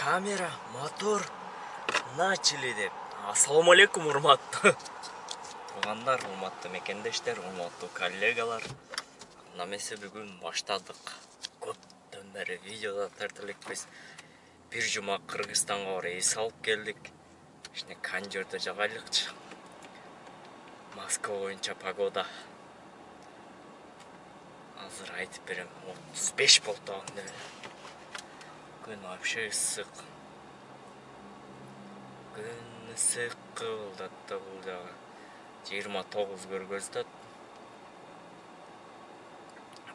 Камера, мотор, начали деп. Ассаламу алейкум, урматтуу туугандар, урматтуу мекендештер, урматтуу коллегалар. Намесе бүгүн баштадык. Көптөн бери видеода тартылекпиз. Бир жума Кыргызстанга барып эс алып келдик. Ишне Канжерде жагайлыкчы. Москва боюнча погода азыр айтып берем, 35 болду анда. Күн вообще ысык. Күн ысык кылдатты бул жагы. 29 көргөздөт.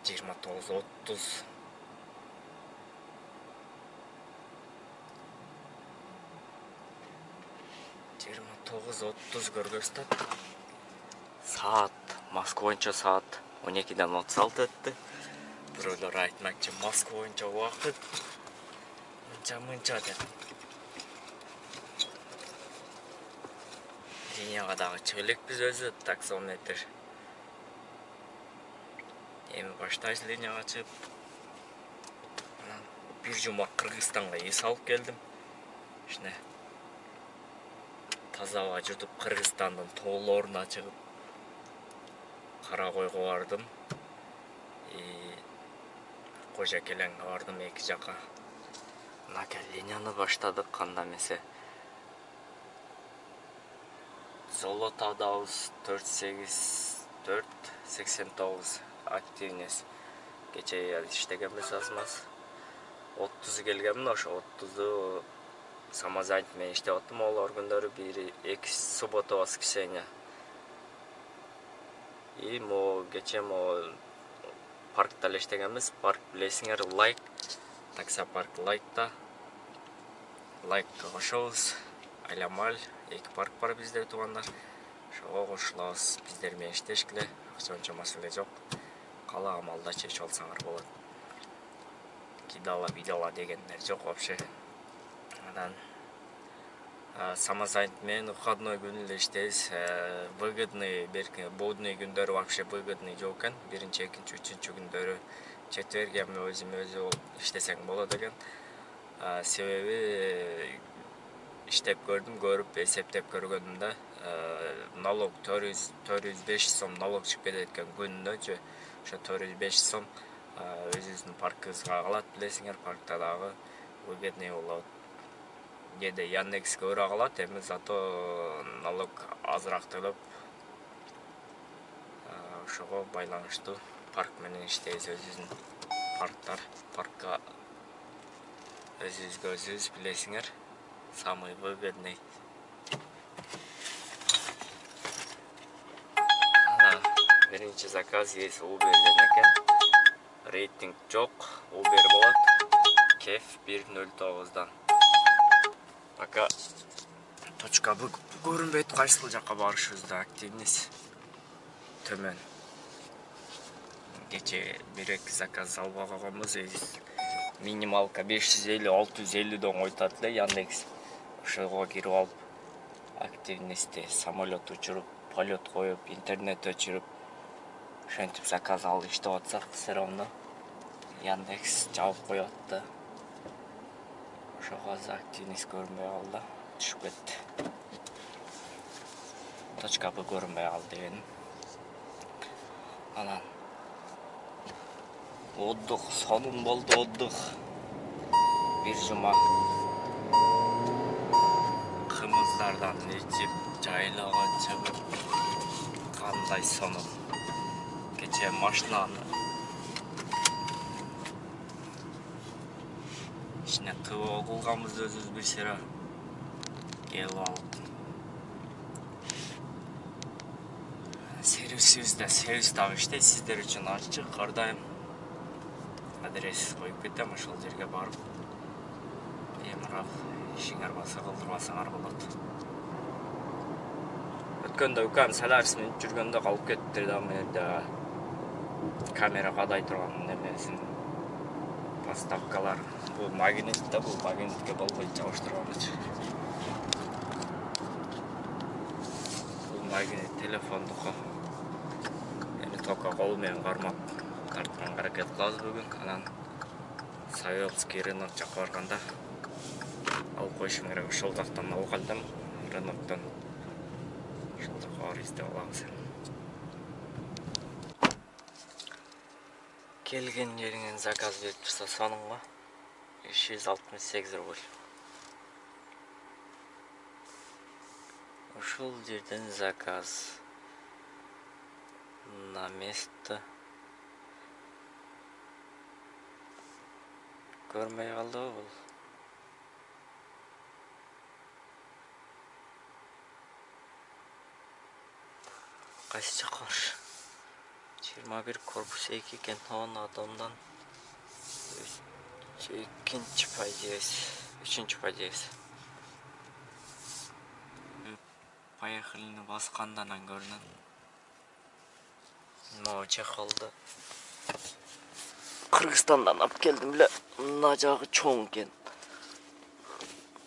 29-30. көргөздөт. Саат, Москва боюнча саат 12-ден 36 өттү. Бирөөлөр айтмакчы, Москва боюнча убакыт мынча деп. Линияга дагы чыгып элекпиз өзү, таксометр. Эми баштайбыз линияга чыгып. Бир жума Кыргызстанга эс алып келдим. Ишне таза аба жутуп Кыргызстандын тоолоруна чыгып Каракойго бардым. Кожакелеңге бардым эки жака. Мына линияны баштадык, кандай эмесе. Золотодабыз 489 активность. Кече иштегенбиз азмаз. 30 келгенмин, ошо 30-ду самозанят менен иштеп аттым. Олар күндөрү 1-2 суббота воскресенье. Кече паркта иштегенбиз. Парк билесиңер, лайк. Таксопарк лайкта. Лайкка кошобуз. Айламаль, эки парк бар бизде туугандар. Ошого кошулабыз. Биздер менен иштешкиле. Акча маселе жок. Каалаган малда чечип алсаңар болот. Кидала, видала дегендер жок вообще. Анан самозанят менен выходной күнү эле иштейбиз. Выгодный, будний күндөрү вообще выгодный жок экен. Биринчи, экинчи, үчүнчү күндөрү четверг эми өзү иштесең болот экен. Себеби иштеп көрүп эсептеп көргөнүмдө налог 400-500 сом налог чыгып кетет экен күнүнө. Ошо 400-500 сом өзүбүздүн паркыбызга калат, билесиңер, паркта дагы выгодный болот. Кээде Яндекс көбүрөөк алат, эми зато налог азыраак төлөп, ошого байланыштуу парк менен иштейбиз. Өзүбүздүн паркка өзүбүзгө өзүбүз, билесиңер, самый выгодный. Биринчи заказ есть Uber'den экен. Рейтинг жок, Uber болот. Кеф 109'дан. Пока точка Б көрүнбөйт, кайсыл жака барышыбызда активность төмөн. Кече 1-2 заказ албай койгонбуз. Минималка 550-650 ойтат эле Яндекс. Ошого кирип алып, активности самолет учуруп, полет коюп, интернет өчүрүп, ошентип заказ алып иштеп атсак, все равно Яндекс жабып коёт. Ошого активность көрүнбөй калды, түшүп кетти. Точка Б көрүнбөй калды дегеним. Анан отдых, сонун болду отдых. Бир жума кымыздардан ичип, жайлоого чыгып, кандай сонун. Кече машинаны ичине ТО кылганбыз өзүбүз бир сыйра. Келип алып. Сервис дагы иштейт, сиздер үчүн ачык, ар дайым. Адрес коюп кетем, ошол жерге барып, темирак ишиңер болсо кылдырбасаңар болот. Өткөндө укам солярисин жүргөндө калып кетти да, менде камера кадай турган немесин поставкалар. Бул магнит да, бул магнитке болбойт жабыштырганычы. Бул магнит телефондуку. Эми тока кол менен кармап тартканга аракет кылабыз бүгүн. Анан Советский рынок жака барганда коюшум керек. Ошол жактан алып калдым, рыноктон. Ошол жакка барып издеп аламыз. Келген жериңен заказ берип турса сонунго 368 рубль. Ушул жерден заказ на место. Көрмөй калдыбы бул? Кайсы жакка барыш? 21 корпус 2 экен, 10 адамдан 2-нчи подъезд, 3-нчи подъезд. Поехали баскандан көрүнөт. Но чехолду Кыргызстандан алып келдим эле. Мына жагы чоң экен.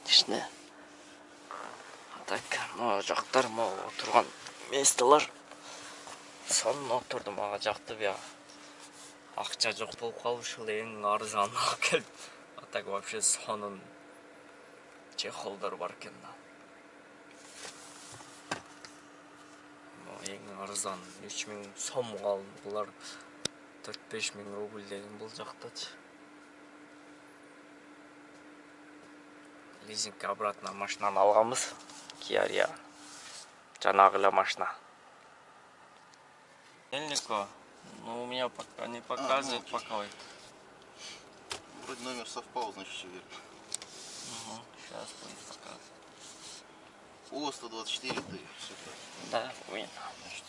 Ишне. Так, мына жактар, могу отурган месталар. Сонун отурдум, мага жакты буяга. Акча жок болуп калып ушул эң арзан алып келип. А так вообще сонун чехолдор бар экен да. Эң арзан 3000 сом калды. Булар 4-5 миң рубль деген бул жактачы. Лизингке обратно машинаны алганбыз. Kia Rio. Жанагы эле машина. Эльнико, ну у меня пока не показывает, пока. Вроде номер совпал, значит все верно. Угу, сейчас будет показывать. О, 124 ты, все так. Да, видно. Значит,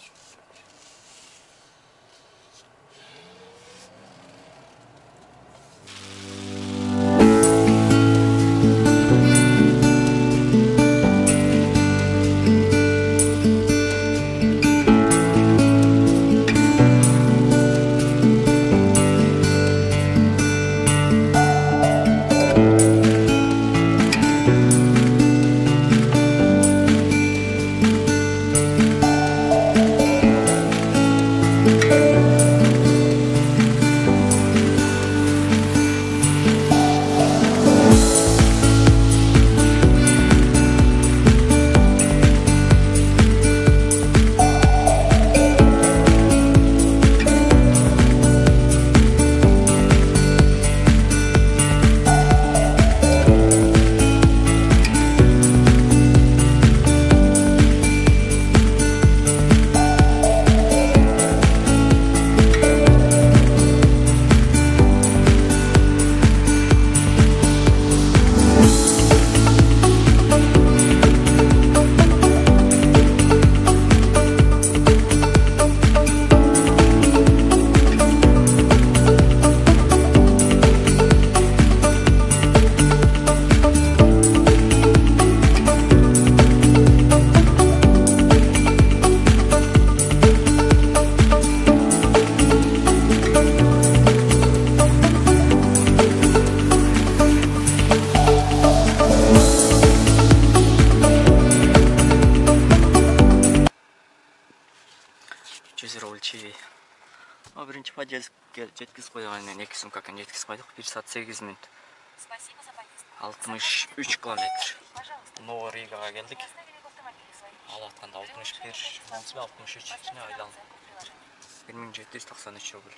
Birinchi подъездге жеткизип койгон менен 2 сумкадан жеткизип койдук. 1 saat 8 мүнөт. 63 километр. Новый Ригага келдик. Алатканда 61, 63 ичине айланып. 1793 рубль.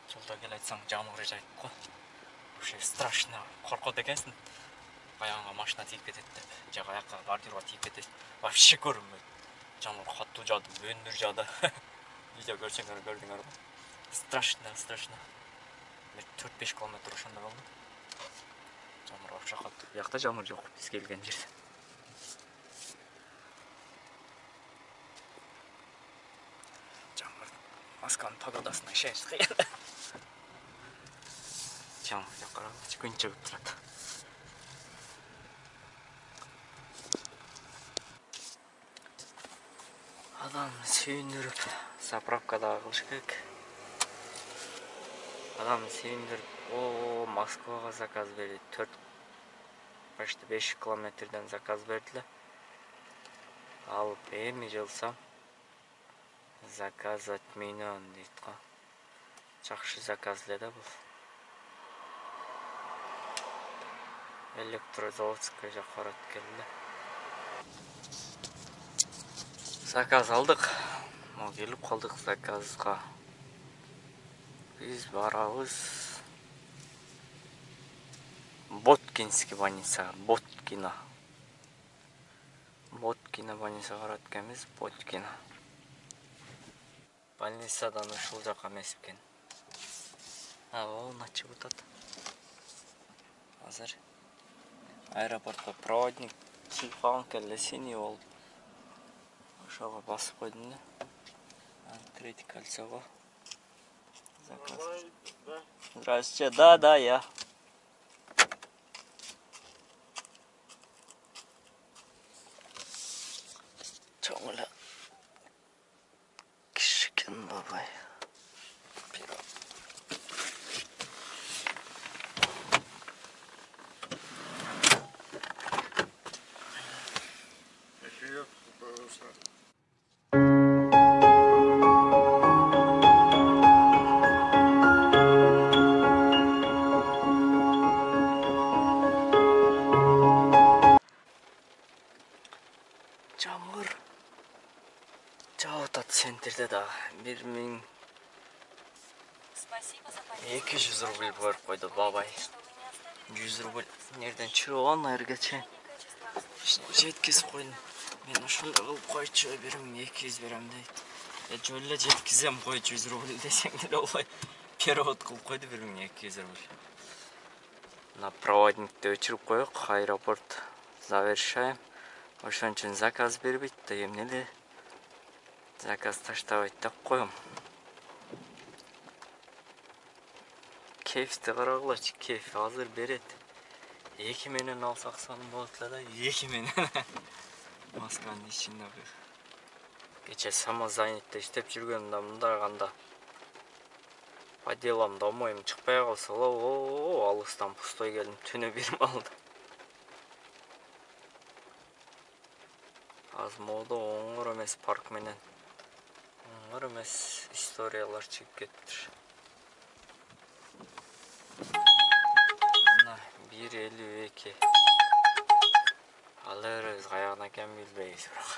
Жолдо келе айтсаң жамгыр жайып го. Вообще страшно. Коркот экенсиң. Баягы машина тийип кетет деп. Же аяка бордюрга тийип кетет. Вообще көрүнбөйт. Жамгыр катуу жаады, өндөр жаады. Видео көрсөңөр көрдүңөр го. Страшно. 4-5 километр ошондо болду. Жамгыр вообще катуу. Биякта жамгыр жок биз келген жерде. Жамгыр Москванын погодасына ишенич кыйын. Жамгыр жок карагычы күн чыгып турат. Адам сүйүндүрүп заправкада кылыш керек. Адам сүйүндүрүп, Москвага заказ берди. 4 5 километрден заказ бердиле. Алып эми жылсам заказ отменен дейт го. Жакшы заказ эле да бул. Электрозаводская жаққа барат келді. Заказ алдық. Келіп қалдық заказға. Біз барабыз Боткинский больница, Боткина больница барат екенбіз, Боткина. Больницадан ушул жаққа эмес экен. Ол начы бутат. Азыр аэропортқа проводник телефон келді, синий болуп. Ошого басып койдум да. Третий кольцого. Заказ. Здравствуйте, да, я. Чоңула. Кишкен бабай. Жамгыр жауып атат центрде да 1200 рубль беріп қойды бабай. 100 рубль нерден чыгып айырга чейин жеткизип койдум. Мен ошондой кылып койчу, 1200 берем дейт. Жолла жеткизем кой 100 рубль десең деле болбой. Перевод кылып койду 1200 рубль. На проводникти өчүрүп коек, аэропорт завершаем. Ошон үчүн заказ бербейт да, эмне эле заказ таштабайт деп коем. Кефти карагылачы, кеф азыр берет. 2 менен алсак сонун болот эле да, 2 менен. Масканын ичинде. Кече самозанятта иштеп жүргөндө мындаганда по делам домоюм чыкпай калса, алыстан пустой келдим, түнө бир алды. Аз мода оңгор эмес парк менен. Оңгор эмес историялар чыгып кетиптир. Мына 1.52. Алар каягына экен билбейбиз бирок.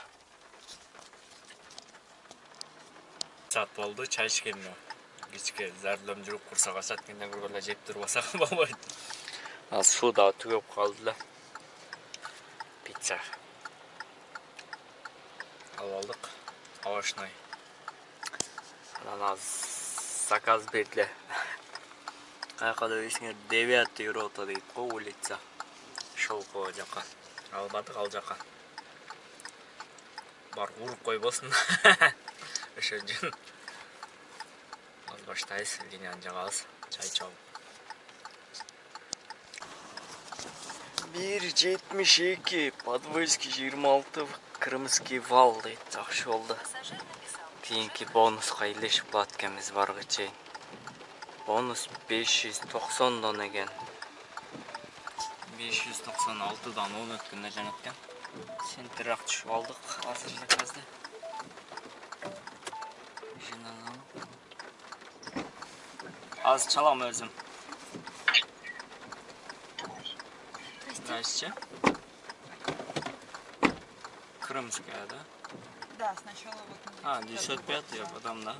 Саат болду, чай ичкенме. Кичке зардам жүрүп курсак ачат кенде бир гана жеп турбасак болбойт. Az суу да түгөп калды эле. Пицца. Алдық овощной. Анан заказ берди. Кайкада десеңер 9 рота дейт го, улица Шолково жака. Албадык ал жака. Бар уруп койбосун. Ошо үчүн аз баштайбыз, линияны жагабыз, чай чабып. 1.72, Подвойский 26, Крымский вал дейт, жакшы болду. Кийинки бонуска илешип калат экенбиз барга чейин. Бонус 590 экен. 596дан 10 өткөндө жанат экен. Сентирак түшүп алдык азыр заказды. Аз чалам өзүм. Здрасте. Крымская, да? Да, сначала вот... 95, а потом, да?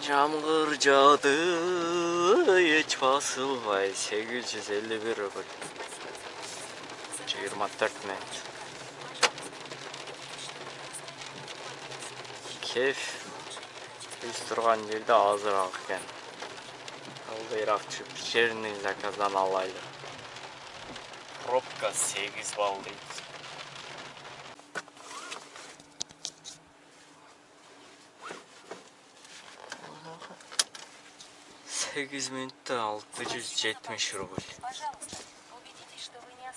Жамгыр жады, эч басылбай, 851 рубль. 24 минут. Кеф биз турган жерде азыраак экен. Алдыйраак түшүп, жерний заказдан алайлы. Пробка 8 балл дейт. Сегиз минутта 670 рубль.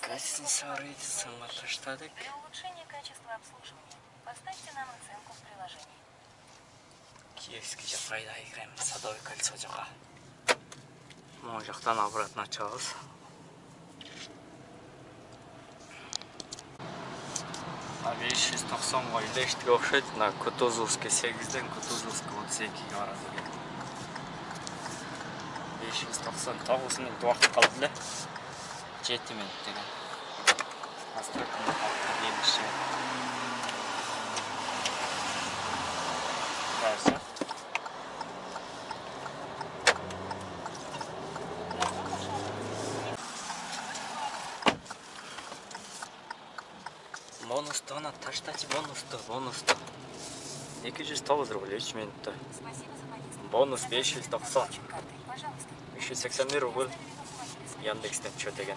Гостиница Рейдисонга таштадык. Для улучшения качества обслуживания поставьте нам оценку в приложении. Киевский жакка киремиз, Садовое кольцо жакка. Могу жактан обратно чабыз. А 590 илештиге окшойт. Мына Кутузовский 8ден Кутузовский 32ге барат экен. 599 минут уақыт қалды да. 7 минут деген. Настройканы қалды деймізші. Дальше. Бонусты ана таштачы бонусты. 209 рубль 3 минутта. Бонус 590. 581 рубль. Яндекстен чё деген.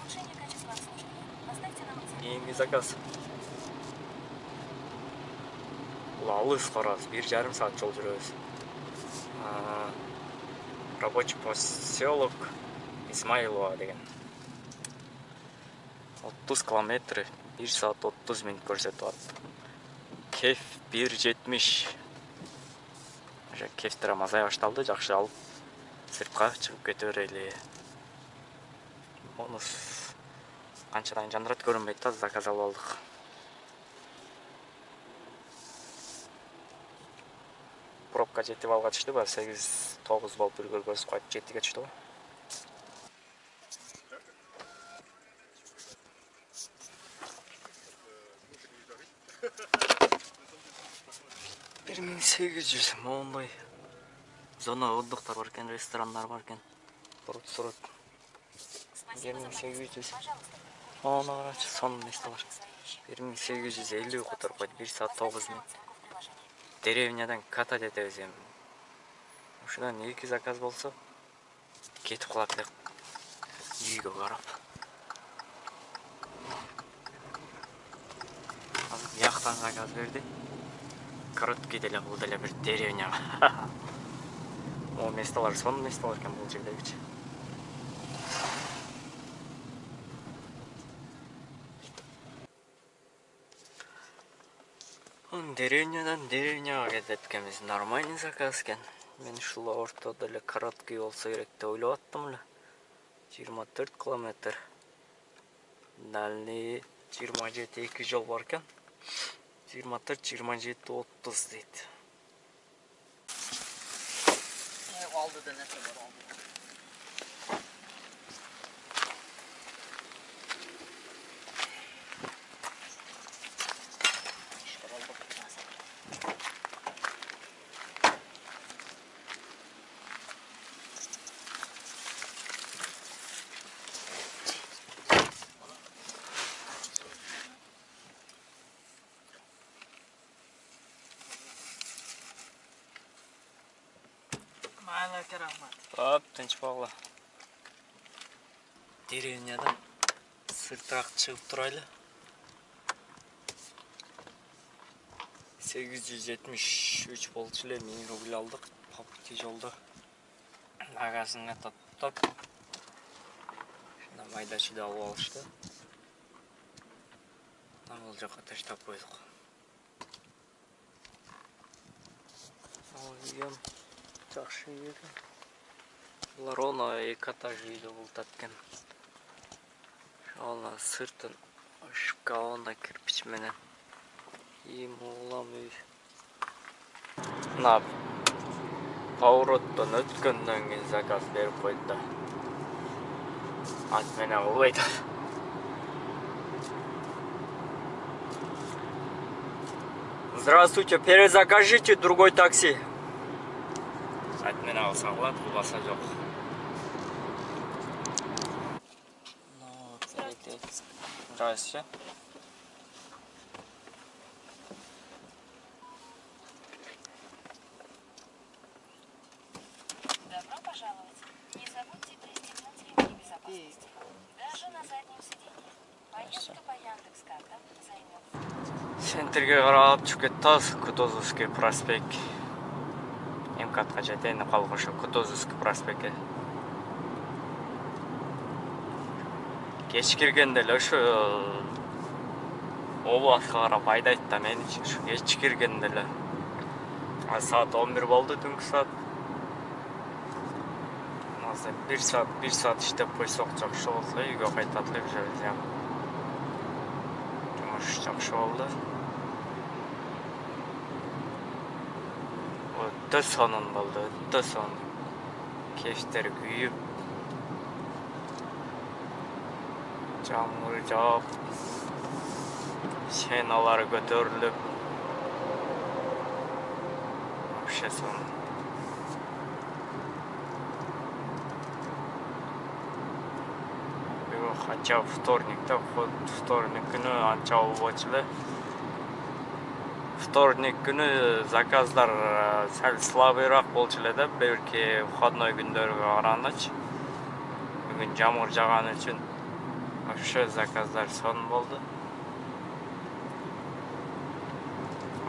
Кейінгі заказ. Бұл алыс қарас. 1,5 саат жол жүрөбүз. Рабочий поселок Исмаилова деген. 30 километр 1 саат 30 минут көрсетіп атты. Кеф 1,70. Кефтер мазай башталды, жакшы алып сыртқа чыгып кете берели. Бонус канчадан жандырат көрүнбөйт да, заказ алып алдык. Пробка 7 балга түштү, 8-9 бал бир көргөзүп коюп 7ге түштү. 1800 моондай зона отдыхтар бар экен, ресторандар бар экен. Турут. 1800. Ана карачы, сонун нестелер. 1850 которуп койду, 1 саат 9 минут. Деревнядан ката жетебиз эми. Ушудан 2 заказ болсо кетип калат элек үйгө карап. Яктан заказ берди. Короткий деле, бул деле бир деревня. О, месталар сонун месталар экен бул жердегичи. Деревнядан деревняга кетет экенбиз. Нормальный заказ экен. Мен ушул ортодо эле короткий болсо керек деп ойлоп аттым эле. 24 километр. Дальний 27 жол бар экен. 24, 27, 30 дейт. Aldırdı ne kadar oldu? Maylarga rahmat. Hop, tinch bog'la. Dеревнядан sirtroq chiqib turayli. 873 болчу эле, 1000 рубль алдык. По пути жолдо магазинге топтоп шунда майда-чүйдө алып алышты. Бул жака таштап койдук. Ал жакшы үй экен. Булар оны 2 этаж үйдө бултат экен. Аны сыртын шкафына кирпич менен улам үй. Мына повороттон өткөндөн кийин заказ берип койду да. Ат менен болбойт. Здравствуйте, перезакажите другой такси. Ат менен алса болот, булбаса жок. Здравствуйте. Добро пожаловать. Не забудьте пристегнуть ремни безопасности. Даже на заднем сиденье. Поездка по Яндекс.Картам займет. Центрге карап чыгып кеттиз, Кутузовский проспект. МКАДка жетейин калгышы Кутузовский проспектке. Кеч киргенде эле ошо областка карап айдайт да мен үчүн ушу кеч киргенде эле. Саат 11 болду, түнкү саат. Азыр 1 саат иштеп койсок жакшы болсо, үйгө кайтат элек же. Жумуш жакшы болду. Өтө сонун болду, өтө сонун. Кештер күйүп, Жамгыр жаап, шеналары көтөрүлүп, вообще сон. Хотя вторник күнү анча болбочу эле. Вторник күнү заказдар сәл слабыйраак болчу эле да, белки выходной күндөргө карагандачы. Бүгүн жамгыр жаган үчүн вообще заказдар сон болду.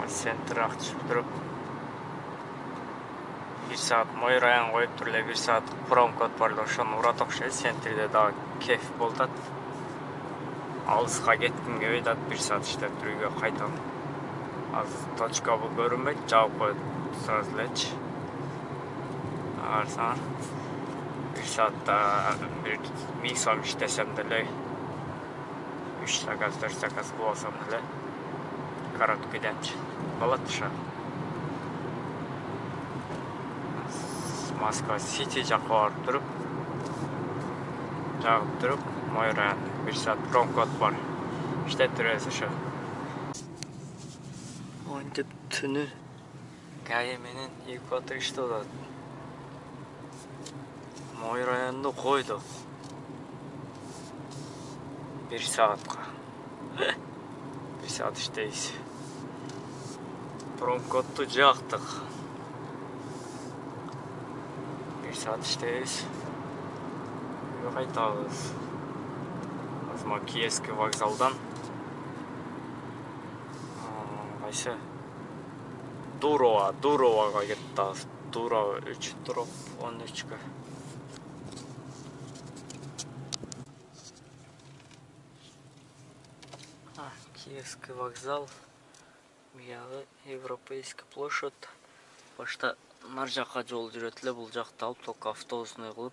Центр актышып туруп 1 саат Мойраян коюп туруп эле 1 саат промкод бар эле, ошону урат окшойт. Центрде дагы кеф болтат. Алыска кетким келбейт, 1 саат иштеп туруп үйгө кайтам. Азыр точкабы көрүнбөйт, жаап коет сразу элечи. Карасаң 1 саатта 1000 сом иштесем деле 3 заказ 4 заказ кылсам деле короткийденчи болот ошо. Москва Сити жакка барып туруп, жагып туруп, Мойраян 1 саат промкод бар. Иштеп турабыз ошо. Монтип түнү Гая менен экватор иштеп атат. Мойраянды койду 1 саатка. 1 саат иштейбиз. Промкодду жактык. 1 саат иштейбиз. Үйгө кайтабыз. Азыр Киевский вокзалдан кайсы Дуровага кеттик. Дурова 3 туруп 13кө. Киевский вокзал. Бияғы Европейский площадь. Башта нар жакка жол жүрөт эле, бул жакта алып только автобусный кылып.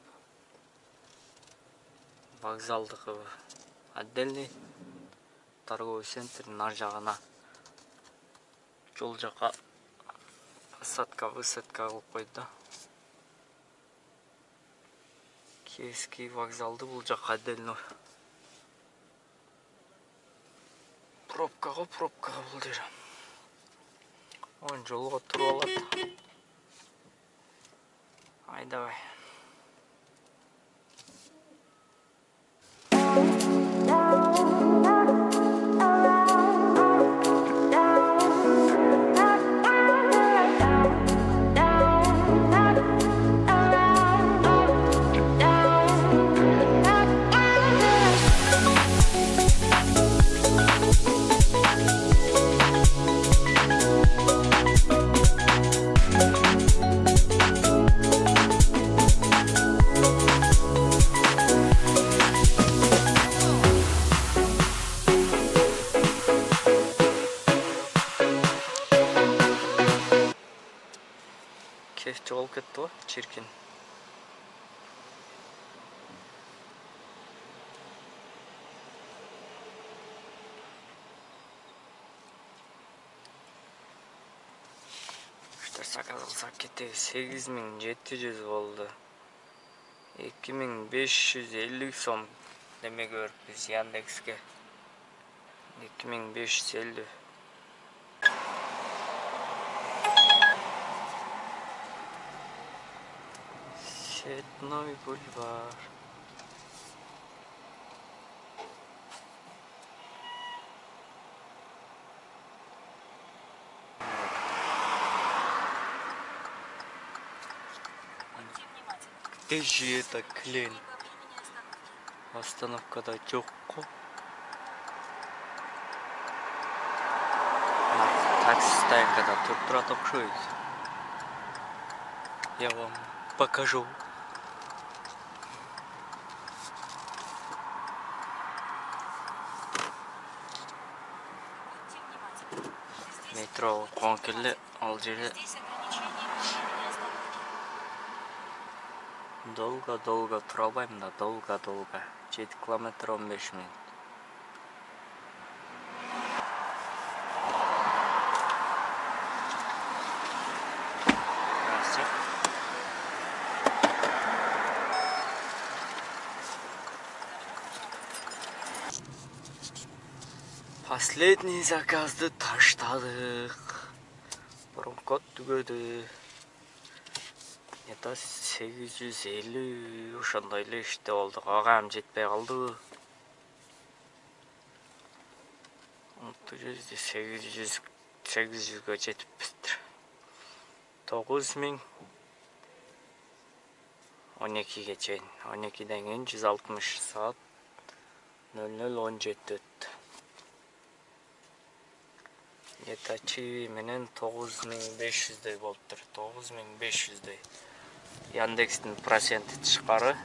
Вокзалдыкы отдельный. Торговый центр нар жагына жол жака высадка кылып койду. Киевский вокзалды бул жака отдельно. Пробкага бул жер. Он жолго туруп алат. Айдабай. Кеф жоголуп кетти го, чиркин. Заказ кылсак кетебиз. 8700 болду. 2550 сом неме көрүпбүз Яндекске. 2550. Цветной бульвар. Где же это клен? Остановкада жокко. Такси стоянкада туруп турат окшойт. Я вам покажу. Метро конкеле ал жерде долго тура албайм да, долго 7 километр 15 минут. Последний заказды таштадык. Бұрынқот түгеді. Это 850 ошондой иште болдук. Агам жетпей калды. 800-800га жетиппиздир. 9000 12ге чейин. 12ден кийин 160 саат 00:17 өттү. Etachi менен 9500дөй болуптур. 9500дөй. Яндекстин проценти тышкары.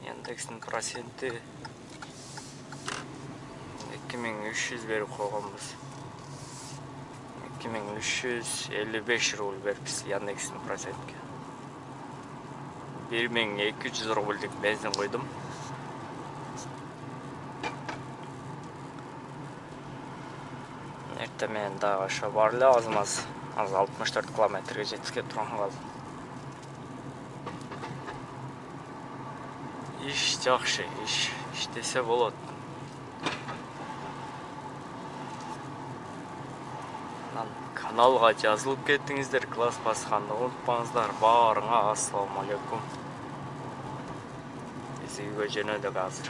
Яндекстин проценти 2300 берип койгонбуз. 2355 рубль берипиз Яндекстин процентке. 1200 рубльдик бензин койдум. Мен дагы ошо бар эле аз 64 километрге жетишке турган калды. Иш жакшы, иштесе болот. Каналга жазылып кеттиңиздер, класс басканды унутпаңыздар. Баарыңа ассаламу алейкум. Биз үйгө жөнөдүк азыр.